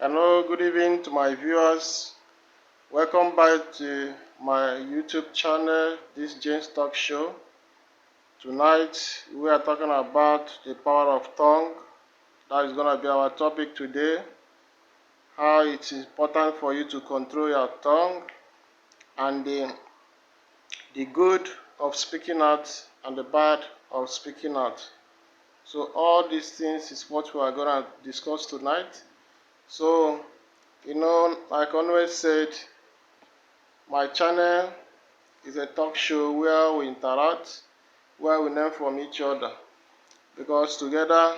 Hello, good evening to my viewers. Welcome back to my YouTube channel, this James Talk Show. Tonight we are talking about the power of tongue. That is going to be our topic today. How it is important for you to control your tongue and the good of speaking out and the bad of speaking out. So all these things is what we are going to discuss tonight. So, like I always said, my channel is a talk show where we interact, where we learn from each other, because together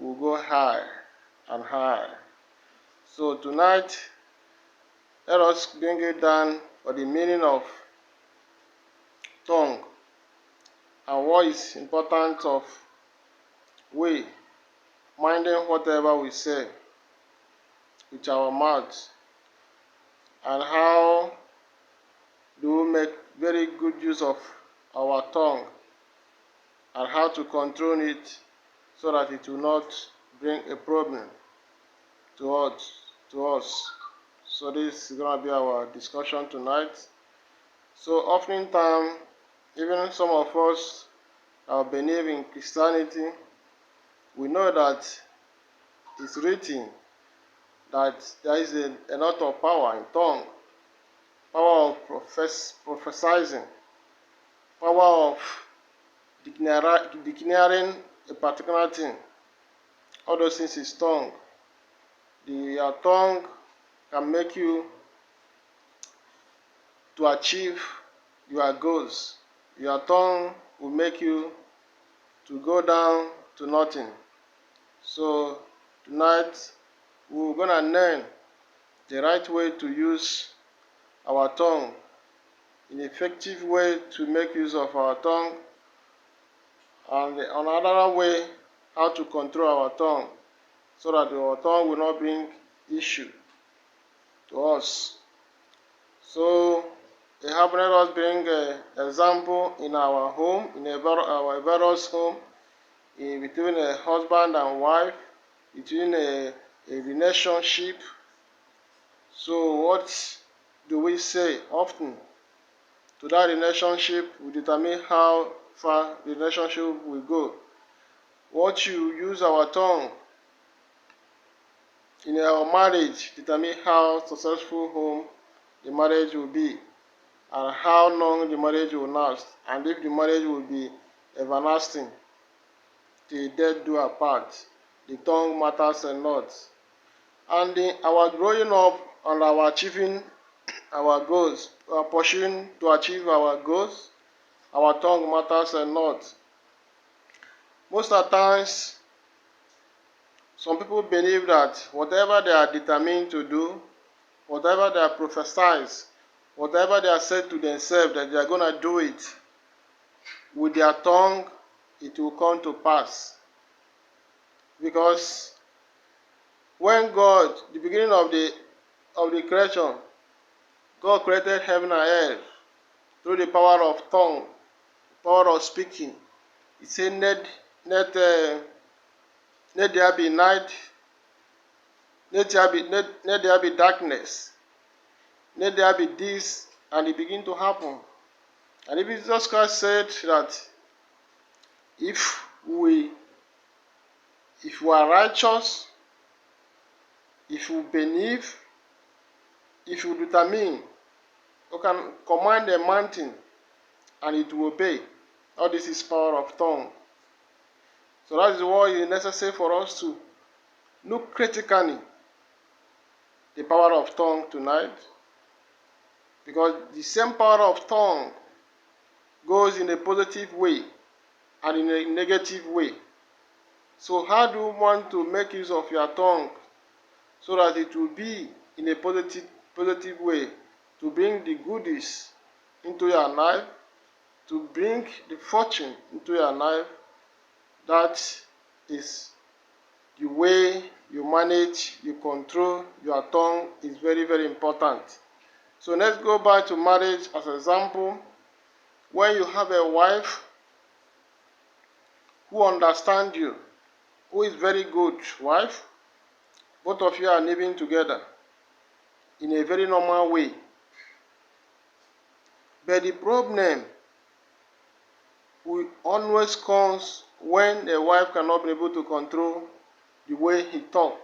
we'll go high and high. So tonight, let us bring it down for the meaning of tongue and what is important of we minding whatever we say with our mouth, and how do we make very good use of our tongue and how to control it so that it will not bring a problem to us. So this is gonna be our discussion tonight. So oftentimes, even some of us that believe in Christianity, we know that it's written that there is a lot of power in tongue, power of prophesying, power of declaring a particular thing. All those things is tongue. Your tongue can make you to achieve your goals. Your tongue will make you to go down to nothing. So tonight we're gonna learn the right way to use our tongue, an effective way to make use of our tongue, and another way how to control our tongue so that our tongue will not bring issue to us. So let us bring an example in our home, in our various home, between a husband and wife, between a relationship. So what do we say often to that relationship will determine how far the relationship will go. What you use our tongue in our marriage determine how successful home the marriage will be, and how long the marriage will last, and if the marriage will be everlasting till death do apart. The tongue matters a lot. And in our growing up and our achieving our goals, our pursuing to achieve our goals, our tongue matters a lot. Most of the times, some people believe that whatever they are determined to do, whatever they are prophesied, whatever they are said to themselves that they are going to do it, with their tongue, it will come to pass. Because when God, the beginning of the creation, God created heaven and earth through the power of tongue, power of speaking. He said, let there be night, let there be darkness, let there be this, and it began to happen. And even Jesus Christ said that if we are righteous, if we believe, if we determine, we can command a mountain and it will obey. All this is power of tongue. So that is why it is necessary for us to look critically the power of tongue tonight, because the same power of tongue goes in a positive way and in a negative way. So how do you want to make use of your tongue so that it will be in a positive way, to bring the goodies into your life, to bring the fortune into your life? That is the way you manage, you control your tongue is very, very important. So let's go back to marriage as an example. When you have a wife who understands you, who is very good wife, Both of you are living together in a very normal way. But the problem will always comes when the wife cannot be able to control the way he talk.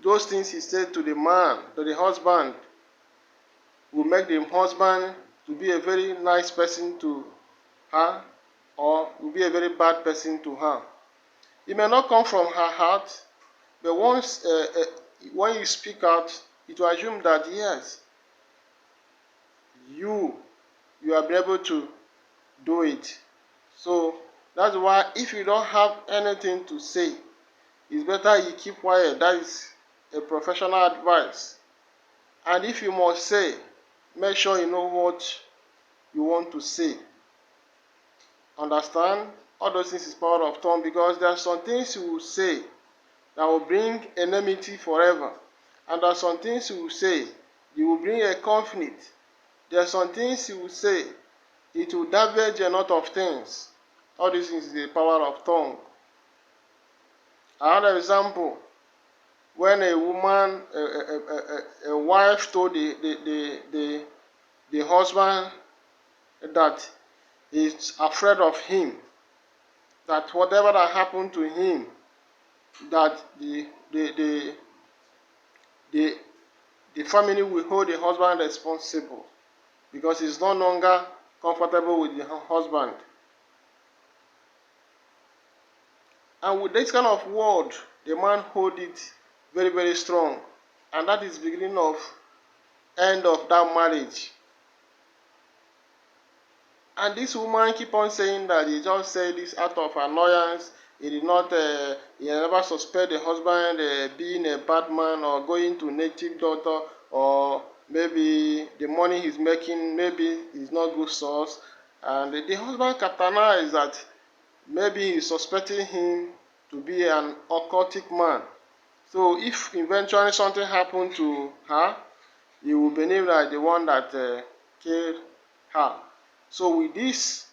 Those things he said to the man, to the husband, will make the husband to be a very nice person to her, or will be a very bad person to her. It may not come from her heart, but once when you speak out, it will assume that yes, you are able to do it. So that's why if you don't have anything to say, it's better you keep quiet. That is a professional advice. And if you must say, make sure you know what you want to say. Understand? All those things is power of tongue, because there are some things you will say that will bring enmity forever. And there are some things you will say, you will bring a conflict. There are some things you will say, it will diverge a lot of things. All these things is the power of tongue. Another example, when a woman, a wife told the husband that he's afraid of him, that whatever that happened to him, that the family will hold the husband responsible because he's no longer comfortable with the husband. And with this kind of word, the man hold it very, very strong. And that is the beginning of end of that marriage. And this woman keep on saying that he just said this out of annoyance. He did not, he never suspect the husband being a bad man or going to native daughter, or maybe the money he's making, maybe is not good source. And the husband capitalized that maybe he's suspecting him to be an occultic man. So if eventually something happened to her, he will believe that the one that killed her. So with this,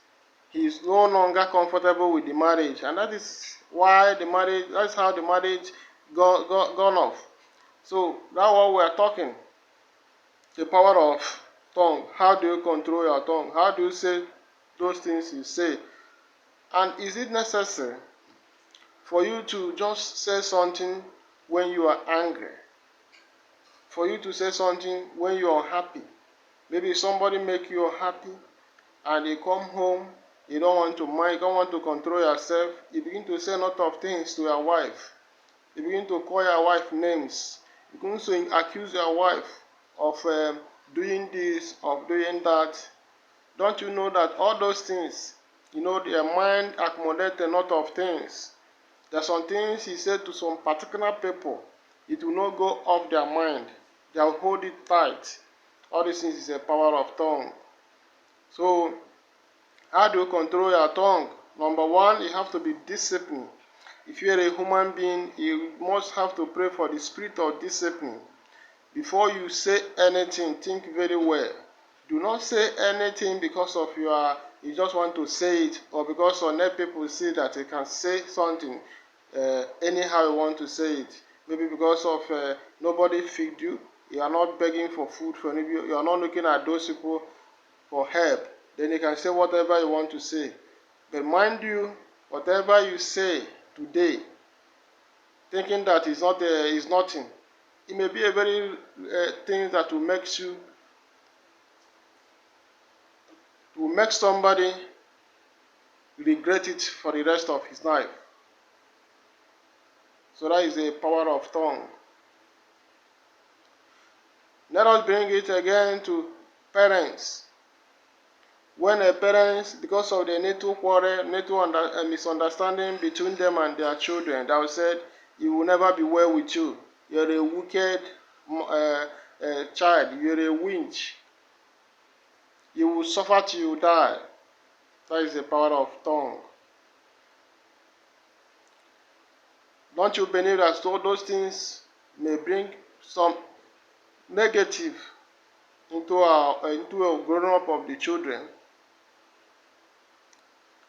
he is no longer comfortable with the marriage, and that is why the marriage. That's how the marriage gone off. So that's what we are talking. The power of tongue. How do you control your tongue? How do you say those things you say? And is it necessary for you to just say something when you are angry? For you to say something when you are happy? Maybe somebody make you happy and you come home, you don't want to mind, you don't want to control yourself. You begin to say a lot of things to your wife. You begin to call your wife names. You begin to accuse your wife of doing this, of doing that. Don't you know that all those things, their mind accommodates a lot of things. There are some things he said to some particular people, it will not go off their mind. They will hold it tight. All these things is a power of tongue. So, how do you control your tongue? Number one, you have to be disciplined. If you are a human being, you must have to pray for the spirit of discipline. Before you say anything, think very well. Do not say anything because of you just want to say it, or because other people see that you can say something anyhow you want to say it. Maybe because of nobody feed you, you are not begging for food from you, you are not looking at those people for help. Then you can say whatever you want to say. But mind you, whatever you say today, thinking that is nothing, it may be a very thing that will make somebody regret it for the rest of his life. So that is the power of tongue. Let us bring it again to parents. When a parents, because of the little quarrel, little misunderstanding between them and their children, they will say, "It will never be well with you. You're a wicked child. You're a winch. You will suffer till you die." That is the power of tongue. Don't you believe that those things may bring some negative into a growing up of the children?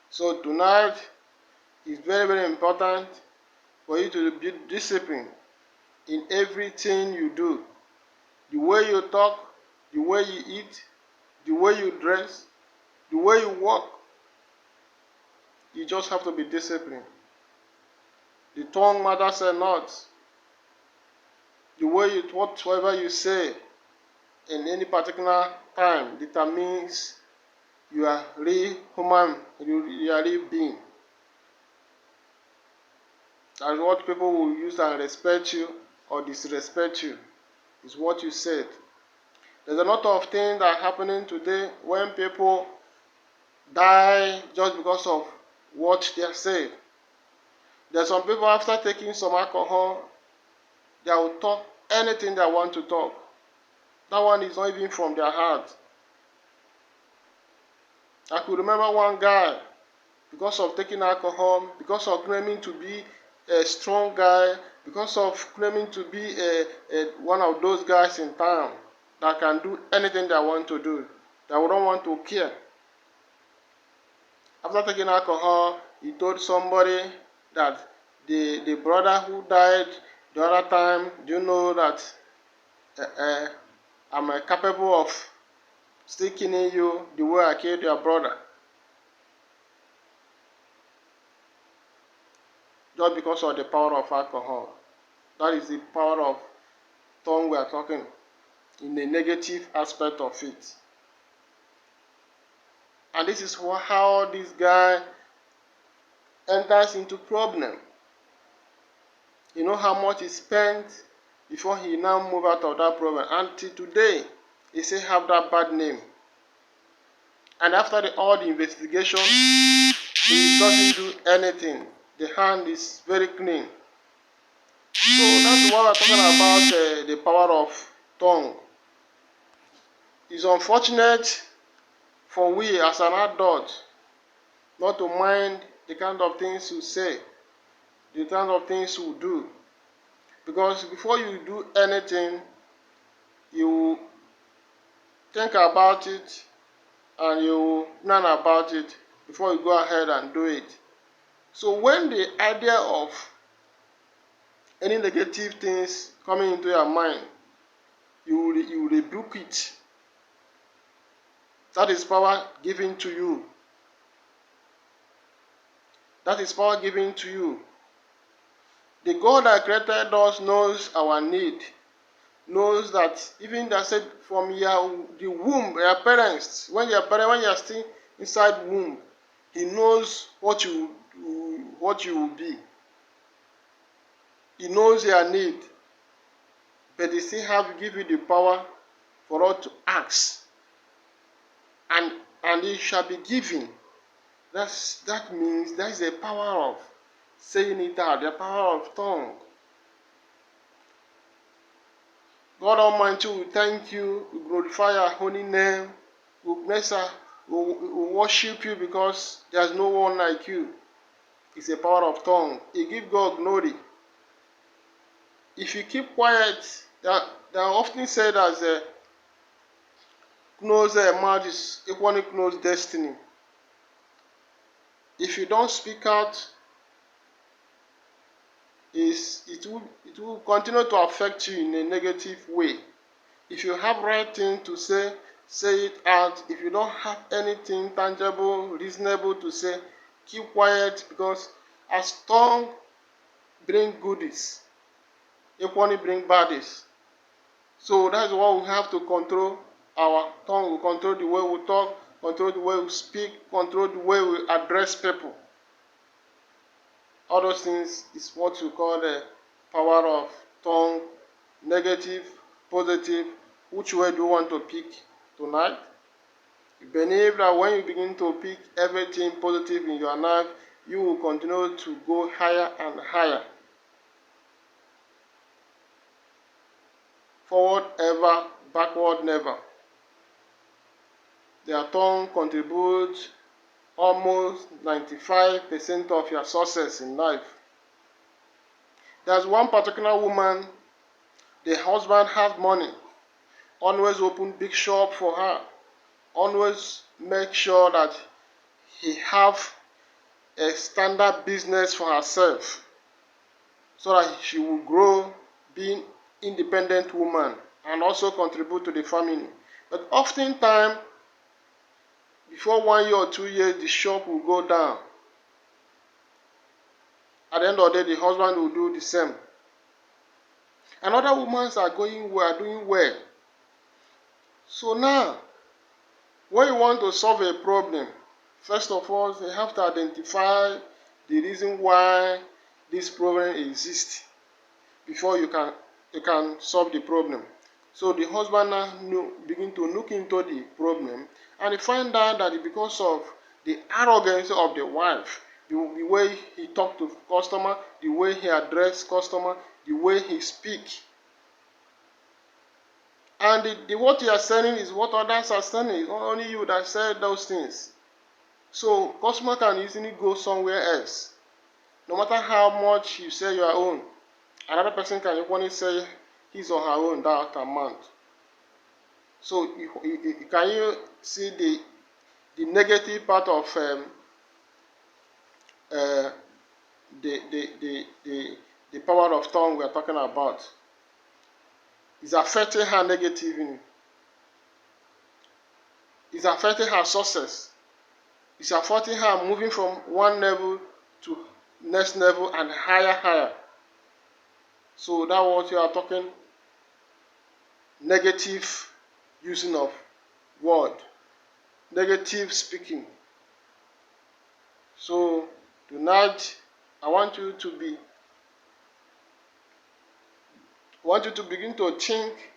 So tonight is very, very important for you to be disciplined in everything you do. The way you talk, the way you eat, the way you dress, the way you walk. You just have to be disciplined. The tongue matters a lot. The way you, whatever you say in any particular time determines you are real human, you are real being. That's what people will use and respect you or disrespect you, is what you said. There's a lot of things that are happening today when people die just because of what they have said. There's some people after taking some alcohol, they will talk anything they want to talk. That one is not even from their heart. I could remember one guy, because of taking alcohol, because of claiming to be a strong guy, because of claiming to be one of those guys in town that can do anything they want to do, that we don't want to care. After taking alcohol, he told somebody that the brother who died the other time, do you know that I'm capable of still killing you the way I killed your brother? Just because of the power of alcohol. That is the power of tongue we are talking in the negative aspect of it. And this is how this guy enters into problem. You know how much he spent before he now move out of that problem. Until today, he still have that bad name. And after all the investigation, he doesn't do anything. The hand is very clean. So that's what we're talking about, the power of tongue. It's unfortunate for we as an adult not to mind the kind of things you say, the kind of things you do. Because before you do anything, you think about it and you learn about it before you go ahead and do it. So when the idea of any negative things coming into your mind, you rebuke it. That is power given to you. That is power given to you. The God that created us knows our need. Knows that even that said from the womb, your parents, when you are still inside womb, He knows what you will be. He knows your need, but He still have to give you the power for us to ask, and it shall be given. That means that is the power of saying it out, the power of tongue. God Almighty, we thank you, we glorify your holy name, we bless her, we worship you because there's no one like you. It's the power of tongue. It gives God glory. If you keep quiet, they are often said as a closed mouth is equally closed destiny. If you don't speak out, it will continue to affect you in a negative way. If you have right thing to say it out. If you don't have anything tangible, reasonable to say, keep quiet, because as tongue bring goodies, equally bring baddies. So that's why we have to control our tongue. We control the way we talk, control the way we speak, control the way we address people. All those things is what we call the power of tongue, negative, positive. Which way do you want to pick tonight? You believe that when you begin to pick everything positive in your life, you will continue to go higher and higher. Forward ever, backward never. Their tongue contributes almost 95% of your success in life. There's one particular woman, the husband has money, always open big shop for her, always make sure that he have a standard business for herself. so that she will grow being independent woman and also contribute to the family. But oftentimes, before 1 year or 2 years, the shop will go down. At the end of the day, the husband will do the same. And other women are doing well. So now, when you want to solve a problem, first of all, you have to identify the reason why this problem exists before you can solve the problem. So the husband now begin to look into the problem, and he find out that it's because of the arrogance of the wife, the way he talk to customer, the way he address customer, the way he speak. And the what you are selling is what others are selling. It's not only you that sell those things. So customer can easily go somewhere else. No matter how much you sell your own, another person can equally sell his or her own that amount. So can you see the negative part of the power of tongue we are talking about? It's affecting her negatively. It's affecting her success. It's affecting her moving from one level to next level and higher. So that's what you are talking. Negative using of word. Negative speaking. So tonight I want you to begin to think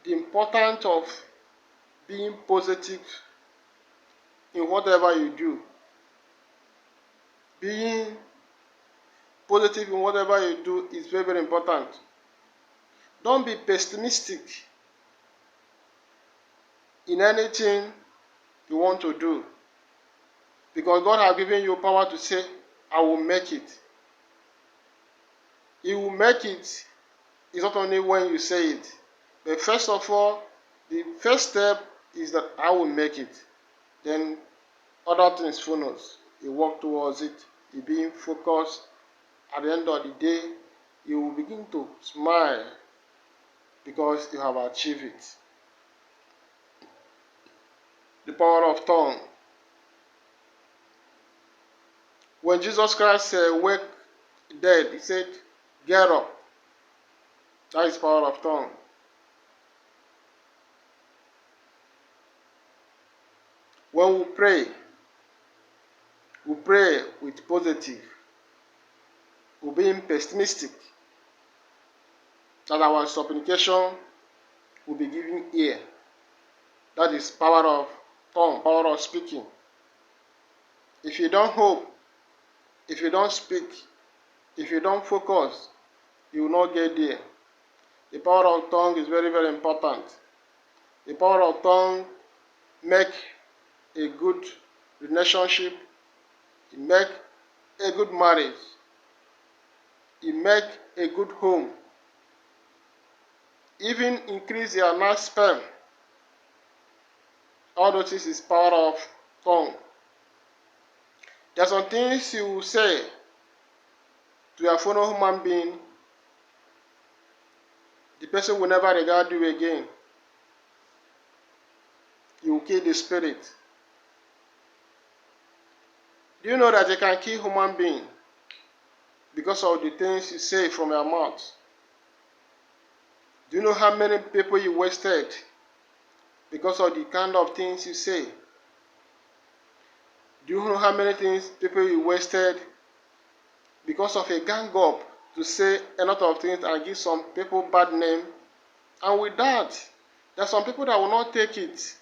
the importance of being positive in whatever you do. Being positive in whatever you do is very, very important. Don't be pessimistic in anything you want to do, because God has given you power to say, I will make it. He will make it. It's not only when you say it, but first of all, the first step is that I will make it. Then other things follows. You work towards it. You being focused. At the end of the day, you will begin to smile because you have achieved it. The power of tongue. When Jesus Christ wake dead, he said, get up. That is power of tongue. When we pray with positive. We're being pessimistic. That our supplication will be given ear. That is power of tongue, power of speaking. If you don't hope, if you don't speak, if you don't focus, you will not get there. The power of tongue is very, very important. The power of tongue make a good relationship. It make a good marriage. It make a good home. Even increase your night sperm. All those things is power of tongue. There are some things you will say to your fellow human being. The person will never regard you again. You will kill the spirit. Do you know that you can kill human being because of the things you say from your mouth? Do you know how many people you wasted because of the kind of things you say? Do you know how many people you wasted because of a gang up to say a lot of things and give some people bad name? And with that, there are some people that will not take it.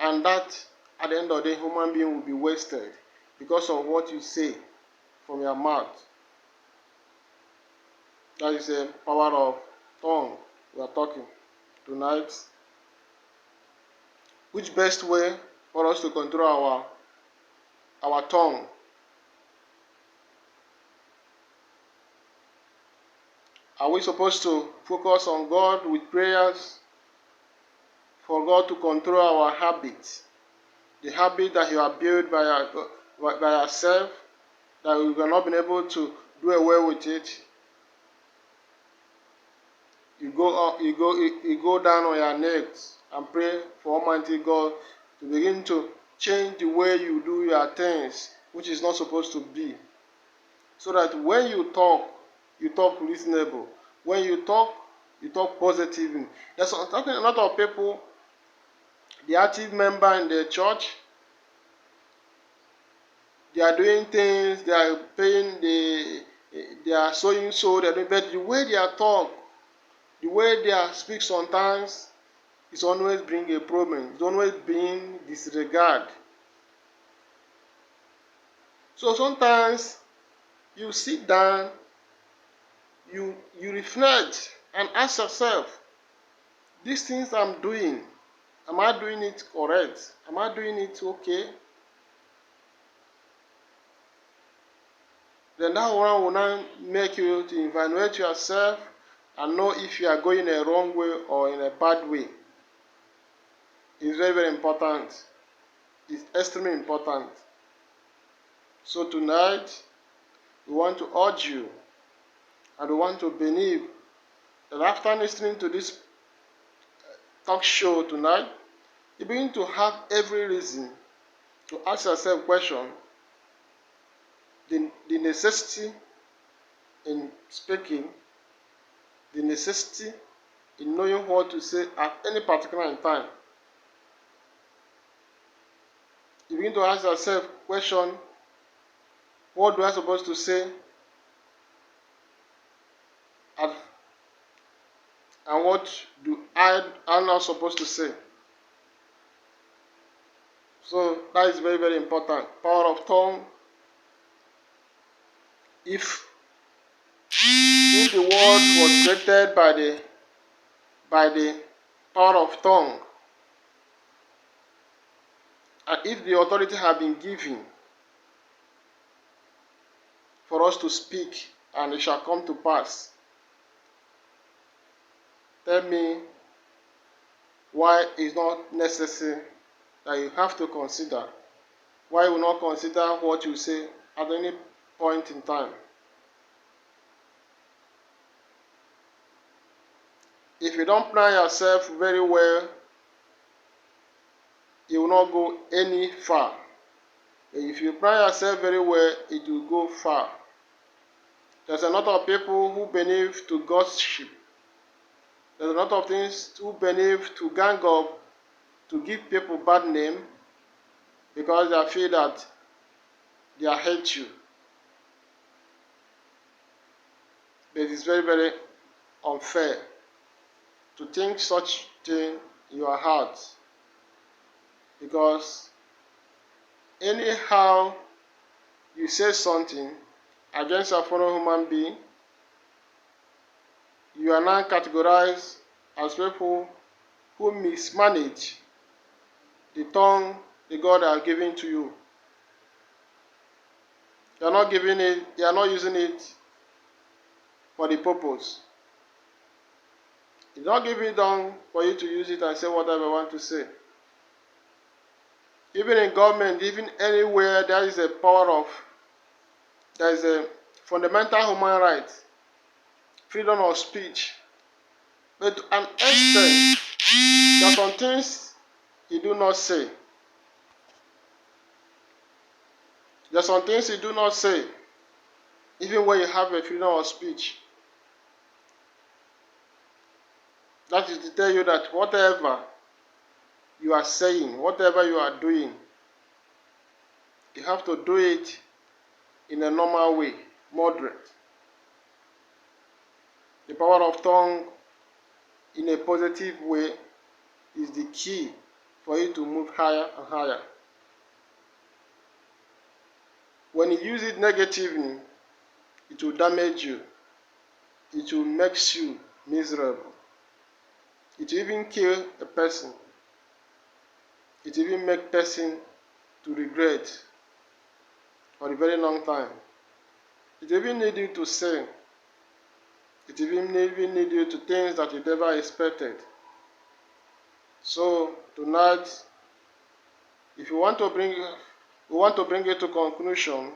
And that, at the end of the day, human being will be wasted because of what you say from your mouth. That is the power of tongue we are talking tonight. Which best way for us to control our tongue? Are we supposed to focus on God with prayers for God to control our habits? The habit that you have built by by yourself, that you cannot be able to do away with it. You go up, you go down on your necks and pray for Almighty God to begin to change the way you do your things, which is not supposed to be. So that when you talk reasonable. When you talk positively. There's a lot of people, the active member in the church, they are doing things, they are paying, they are sowing so, but the way they are talk, the way they are speak sometimes, it's always bring a problem. It's always bring disregard. So sometimes you sit down, you reflect and ask yourself, these things I'm doing, am I doing it correct? Am I doing it okay? Then that one will now make you to evaluate yourself and know if you are going a wrong way or in a bad way. It's very, very important. It's extremely important. So tonight, we want to urge you and we want to believe that after listening to this talk show tonight, you begin to have every reason to ask yourself question, the necessity in speaking, the necessity in knowing what to say at any particular time. You begin to ask yourself question, what do I supposed to say and what do I'm not supposed to say? So that is very, very important. Power of tongue. If the world was created by the power of tongue, and if the authority had been given for us to speak and it shall come to pass, tell me why it's not necessary that you have to consider. Why you will not consider what you say at any point in time? If you don't plan yourself very well, you will not go any far. If you plan yourself very well, it will go far. There's a lot of people who believe to gossip. There's a lot of things who believe to gang up, to give people bad name, because they feel that they hate you. But it's very, very unfair to think such thing in your heart, because anyhow you say something against a fellow human being, you are now categorized as people who mismanage the tongue the God has given to you. You are not giving it, you are not using it for the purpose. It's not given it down for you to use it and say whatever you want to say. Even in government, even anywhere, there is a fundamental human right, freedom of speech. But to an extent, there are some things you do not say. There are some things you do not say, even when you have a freedom of speech. That is to tell you that whatever you are saying, whatever you are doing, you have to do it in a normal way, moderate. The power of tongue in a positive way is the key for you to move higher and higher. When you use it negatively, it will damage you. It will make you miserable. It will even kill a person. It will even make person to regret for a very long time. It will even need you to sin. It will even need you to things that you never expected. So tonight, if you want to bring we want to bring it to conclusion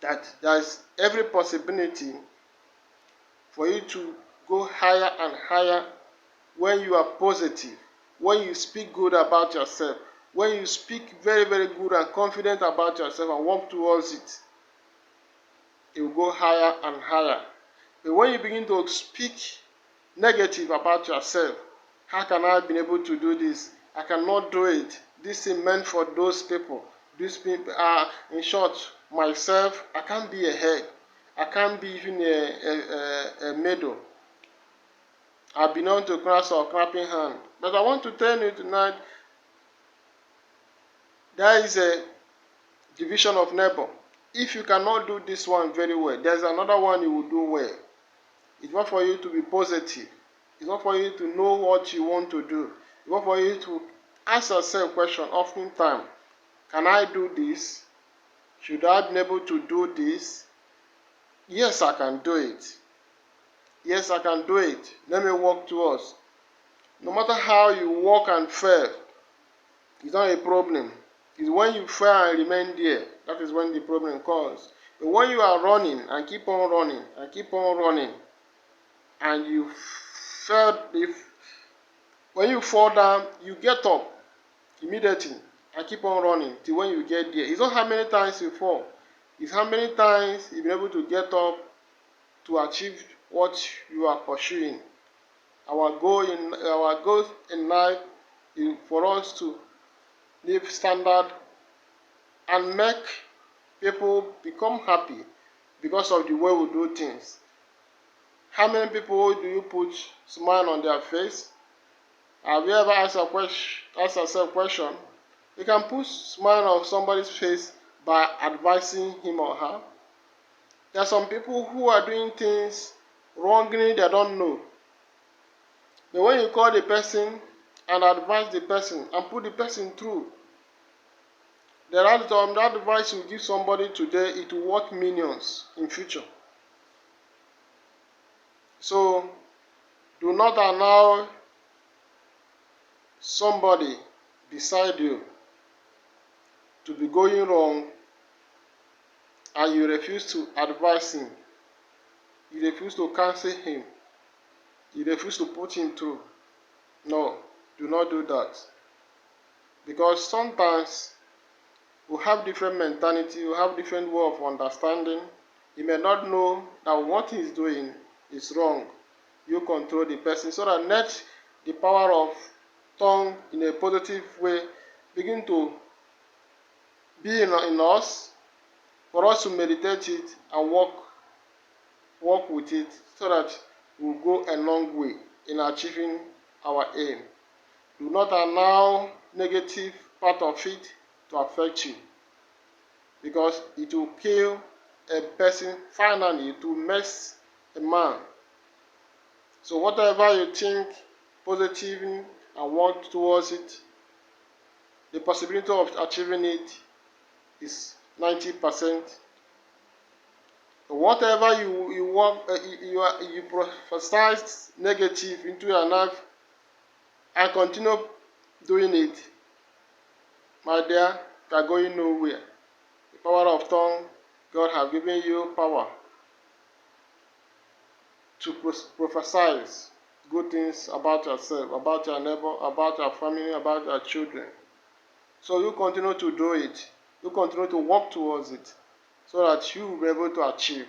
that there is every possibility for you to go higher and higher when you are positive, when you speak good about yourself, when you speak very, very good and confident about yourself and work towards it, it will go higher and higher. But when you begin to speak negative about yourself, how can I be able to do this? I cannot do it. This is meant for those people. These people are, in short, myself, I can't be a head. I can't be even a middle. I belong to class or clapping hand. But I want to tell you tonight, there is a division of labor. If you cannot do this one very well, there's another one you will do well. It's not for you to be positive. It's not for you to know what you want to do. It's not for you to ask yourself a question often time. Can I do this? Should I be able to do this? Yes, I can do it. Yes, I can do it. Let me work towards. No matter how you walk and fail, it's not a problem. It's when you fail and remain there, that is when the problem comes. But when you are running and keep on running and keep on running, and you fail, when you fall down, you get up immediately and keep on running till when you get there. It's not how many times you fall, it's how many times you've been able to get up to achieve what you are pursuing. Our goal in life is for us to live standard and make people become happy because of the way we do things. How many people do you put smile on their face? Have you ever asked yourself a question? You can put smile on somebody's face by advising him or her. There are some people who are doing things wrongly they don't know. But when you call the person and advise the person and put the person through, the advice you give somebody today, it will worth millions in future. So do not allow somebody beside you to be going wrong and you refuse to advise him. You refuse to counsel him. You refuse to put him through. No, do not do that. Because sometimes we have different mentality, we have different way of understanding. He may not know that what he's doing is wrong. You control the person so that let the power of tongue in a positive way begin to be in us, for us to meditate it and work with it so that we'll go a long way in achieving our aim. Do not allow negative part of it to affect you, because it will kill a person. Finally, it will mess a man. So whatever you think positive and work towards it, the possibility of achieving it is 90%. Whatever you prophesize negative into your life and continue doing it, my dear, you are going nowhere. The power of tongue, God has given you power to prophesy good things about yourself, about your neighbor, about your family, about your children. So you continue to do it. You continue to work towards it so that you will be able to achieve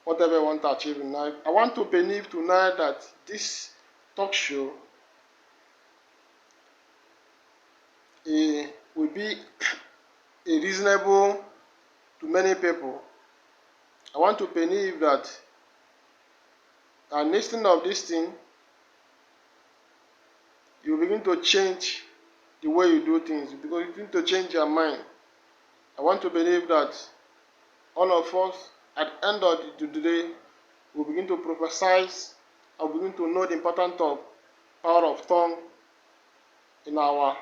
whatever you want to achieve in life. I want to believe tonight that this talk show will be reasonable to many people. I want to believe that and listening of this thing, you begin to change the way you do things, because you begin to change your mind. I want to believe that all of us at the end of the day will begin to prophesy and begin to know the importance of power of tongue in our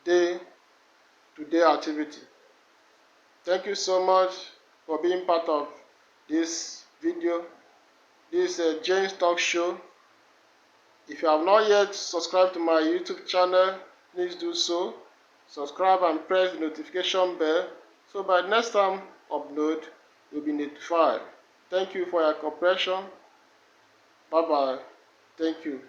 day-to-day activity. Thank you so much for being part of this video. This is James Talk Show. If you have not yet subscribed to my YouTube channel, please do so. subscribe and press the notification bell so by next time upload you'll be notified. Thank you for your cooperation. Bye bye. Thank you.